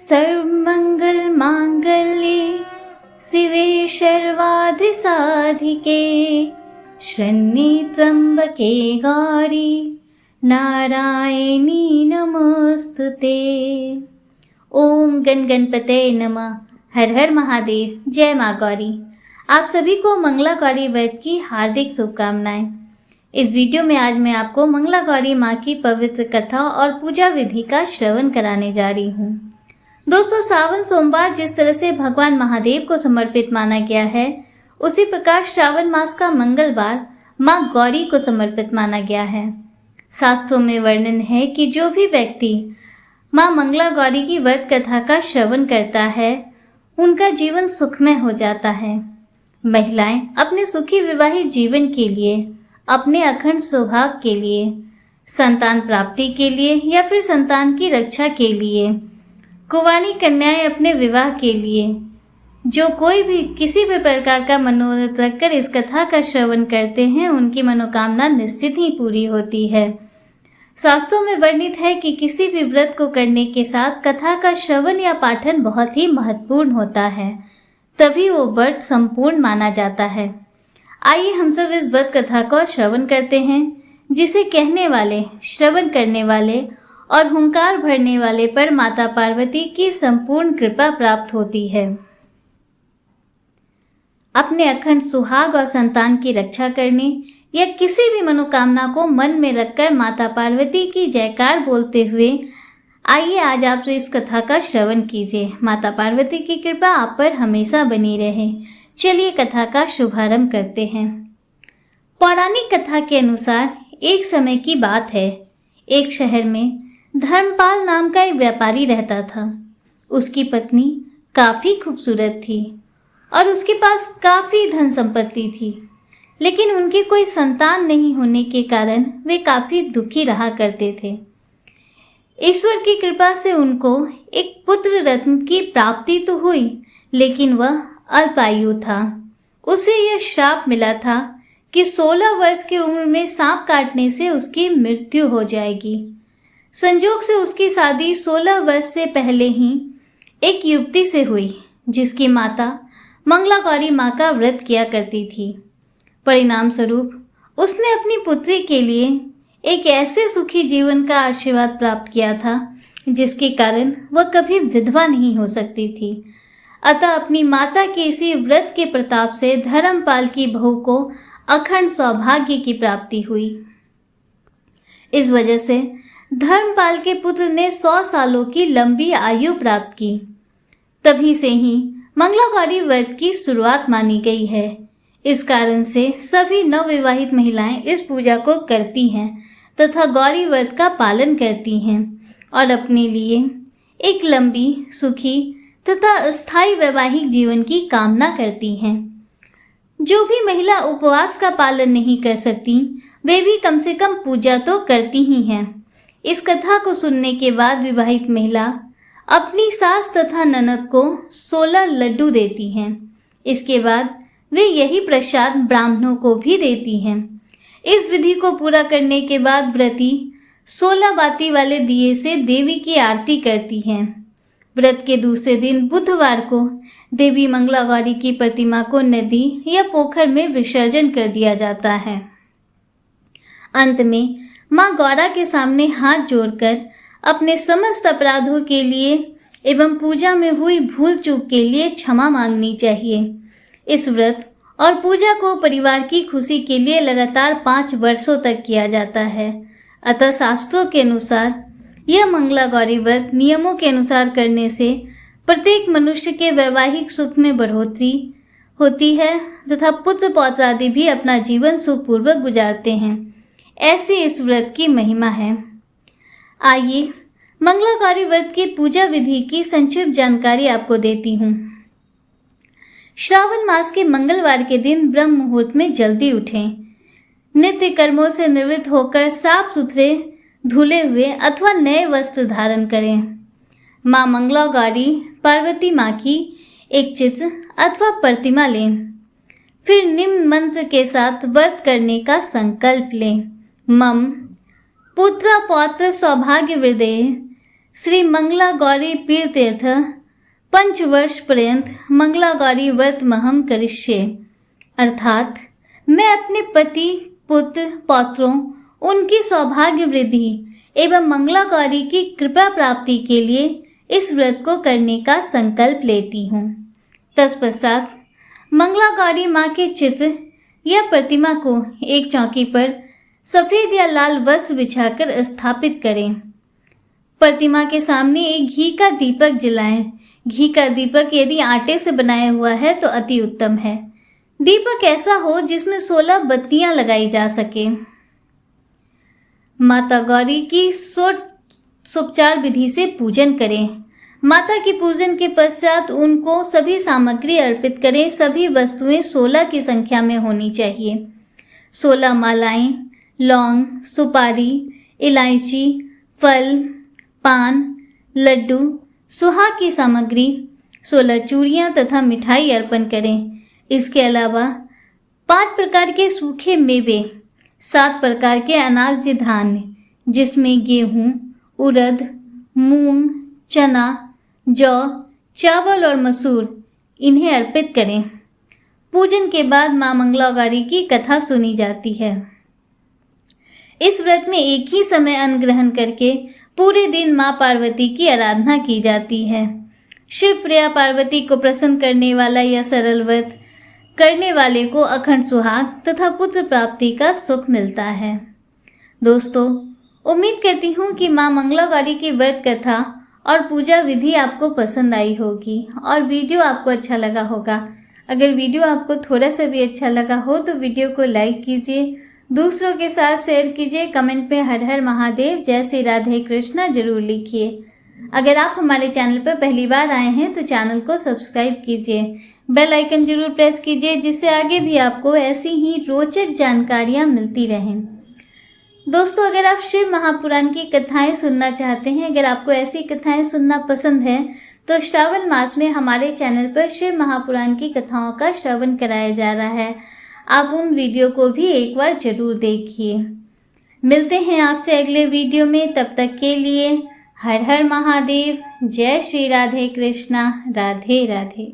सर्वमंगल मांगल्ये शिवे सर्वाधिसाधिके शरण्ये त्र्यंबके गौरी नारायणी नमोस्तुते। ओम गण गणपते नमः। हर हर महादेव। जय माँ गौरी। आप सभी को मंगला गौरी व्रत की हार्दिक शुभकामनाएं। इस वीडियो में आज मैं आपको मंगला गौरी माँ की पवित्र कथा और पूजा विधि का श्रवण कराने जा रही हूँ। दोस्तों, सावन सोमवार जिस तरह से भगवान महादेव को समर्पित माना गया है, उसी प्रकार श्रावण मास का मंगलवार माँ गौरी को समर्पित माना गया है। शास्त्रों में वर्णन है कि जो भी व्यक्ति माँ मंगला गौरी की व्रत कथा का श्रवण करता है, उनका जीवन सुखमय हो जाता है। महिलाएं अपने सुखी विवाहित जीवन के लिए, अपने अखंड सौभाग्य के लिए, संतान प्राप्ति के लिए या फिर संतान की रक्षा के लिए, कुंवारी कन्याएं अपने विवाह के लिए, जो कोई भी किसी भी प्रकार का मनोरथ रखकर इस कथा का श्रवण करते हैं, उनकी मनोकामना निश्चित ही पूरी होती है। शास्त्रों में वर्णित है कि किसी भी व्रत को करने के साथ कथा का श्रवण या पाठन बहुत ही महत्वपूर्ण होता है, तभी वो व्रत संपूर्ण माना जाता है। आइए हम सब इस व्रत कथा को श्रवण करते हैं, जिसे कहने वाले, श्रवण करने वाले और हुंकार भरने वाले पर माता पार्वती की संपूर्ण कृपा प्राप्त होती है। अपने अखंड सुहाग और संतान की रक्षा करने या किसी भी मनोकामना को मन में रखकर माता पार्वती की जयकार बोलते हुए आइए आज आप इस कथा का श्रवण कीजिए। माता पार्वती की कृपा आप पर हमेशा बनी रहे। चलिए कथा का शुभारंभ करते हैं। पौराणिक कथा के अनुसार एक समय की बात है, एक शहर में धर्मपाल नाम का एक व्यापारी रहता था। उसकी पत्नी काफ़ी खूबसूरत थी और उसके पास काफ़ी धन संपत्ति थी, लेकिन उनकी कोई संतान नहीं होने के कारण वे काफ़ी दुखी रहा करते थे। ईश्वर की कृपा से उनको एक पुत्र रत्न की प्राप्ति तो हुई, लेकिन वह अल्पायु था। उसे यह श्राप मिला था कि 16 वर्ष की उम्र में सांप काटने से उसकी मृत्यु हो जाएगी। संजोग से उसकी शादी 16 वर्ष से पहले ही एक युवती से हुई, जिसकी माता मंगला गौरी माँ का व्रत किया करती थी। परिणाम स्वरूप उसने अपनी पुत्री के लिए एक ऐसे सुखी जीवन का आशीर्वाद प्राप्त किया था, जिसके कारण वह कभी विधवा नहीं हो सकती थी। अतः अपनी माता के इसी व्रत के प्रताप से धर्मपाल की बहू को अखंड सौभाग्य की प्राप्ति हुई। इस वजह से धर्मपाल के पुत्र ने 100 सालों की लंबी आयु प्राप्त की। तभी से ही मंगला गौरी व्रत की शुरुआत मानी गई है। इस कारण से सभी नवविवाहित महिलाएं इस पूजा को करती हैं तथा गौरी व्रत का पालन करती हैं और अपने लिए एक लंबी, सुखी तथा स्थायी वैवाहिक जीवन की कामना करती हैं। जो भी महिला उपवास का पालन नहीं कर सकती, वे भी कम से कम पूजा तो करती ही हैं। इस कथा को सुनने के बाद विवाहित महिला अपनी सास तथा ननद को 16 लड्डू देती हैं। इसके बाद वे यही प्रसाद ब्राह्मणों को भी देती हैं। इस विधि को पूरा करने के बाद व्रती 16 बाती वाले दिए से देवी की आरती करती हैं। व्रत के दूसरे दिन बुधवार को देवी मंगला गौरी की प्रतिमा को नदी या पोखर में विसर्जन कर दिया जाता है। अंत में माँ गौरा के सामने हाथ जोड़कर अपने समस्त अपराधों के लिए एवं पूजा में हुई भूल चूक के लिए क्षमा मांगनी चाहिए। इस व्रत और पूजा को परिवार की खुशी के लिए लगातार 5 वर्षों तक किया जाता है। अतः शास्त्रों के अनुसार यह मंगला गौरी व्रत नियमों के अनुसार करने से प्रत्येक मनुष्य के वैवाहिक सुख में बढ़ोतरी होती है तथा पुत्र पौत्र आदि भी अपना जीवन सुखपूर्वक गुजारते हैं। ऐसी इस व्रत की महिमा है। आइए मंगला गौरी व्रत की पूजा विधि की संक्षिप्त जानकारी आपको देती हूँ। श्रावण मास के मंगलवार के दिन ब्रह्म मुहूर्त में जल्दी उठें। नित्य कर्मों से निवृत्त होकर साफ सुथरे, धुले हुए अथवा नए वस्त्र धारण करें। माँ मंगला गौरी पार्वती माँ की एक चित्र अथवा प्रतिमा लें। फिर निम्न मंत्र के साथ व्रत करने का संकल्प लें। मम पुत्र पौत्र सौभाग्य वृद्धे श्री मंगला गौरी पीर तीर्थ पंचवर्ष पर्यंत मंगला गौरी व्रत महम करिष्ये, अर्थात मैं अपने पति, पुत्र, पौत्रों, उनकी सौभाग्य वृद्धि एवं मंगला गौरी की कृपा प्राप्ति के लिए इस व्रत को करने का संकल्प लेती हूँ। तत्पश्चात मंगला गौरी माँ के चित्र या प्रतिमा को एक चौकी पर सफेद या लाल वस्त्र बिछाकर स्थापित करें। प्रतिमा के सामने एक घी का दीपक जलाएं। घी का दीपक यदि आटे से बनाया हुआ है तो अति उत्तम है। दीपक ऐसा हो जिसमें 16 बत्तियां लगाई जा सके। माता गौरी की षोडशोपचार विधि से पूजन करें। माता की पूजन के पश्चात उनको सभी सामग्री अर्पित करें। सभी वस्तुएं 16 की संख्या में होनी चाहिए। 16 मालाएं, लौंग, सुपारी, इलायची, फल, पान, लड्डू, सुहाग की सामग्री, 16 चूड़ियाँ तथा मिठाई अर्पण करें। इसके अलावा 5 प्रकार के सूखे मेवे, 7 प्रकार के अनाज धान्य जिसमें गेहूँ, उड़द, मूंग, चना, जौ, चावल और मसूर, इन्हें अर्पित करें। पूजन के बाद माँ मंगला गौरी की कथा सुनी जाती है। इस व्रत में एक ही समय अन्न ग्रहण करके पूरे दिन माँ पार्वती की आराधना की जाती है। शिव प्रिया पार्वती को प्रसन्न करने वाला यह सरल व्रत करने वाले को अखंड सुहाग तथा पुत्र प्राप्ति का सुख मिलता है। दोस्तों, उम्मीद करती हूँ कि माँ मंगला गौरी की व्रत कथा और पूजा विधि आपको पसंद आई होगी और वीडियो आपको अच्छा लगा होगा। अगर वीडियो आपको थोड़ा सा भी अच्छा लगा हो तो वीडियो को लाइक कीजिए, दूसरों के साथ शेयर कीजिए, कमेंट में हर हर महादेव, जय श्री राधे कृष्णा जरूर लिखिए। अगर आप हमारे चैनल पर पहली बार आए हैं तो चैनल को सब्सक्राइब कीजिए, बेल आइकन जरूर प्रेस कीजिए जिससे आगे भी आपको ऐसी ही रोचक जानकारियाँ मिलती रहें। दोस्तों, अगर आप शिव महापुराण की कथाएं सुनना चाहते हैं, अगर आपको ऐसी कथाएं सुनना पसंद है तो श्रावण मास में हमारे चैनल पर शिव महापुराण की कथाओं का श्रवण कराया जा रहा है। आप उन वीडियो को भी एक बार जरूर देखिए। मिलते हैं आपसे अगले वीडियो में, तब तक के लिए हर हर महादेव, जय श्री राधे कृष्णा, राधे राधे।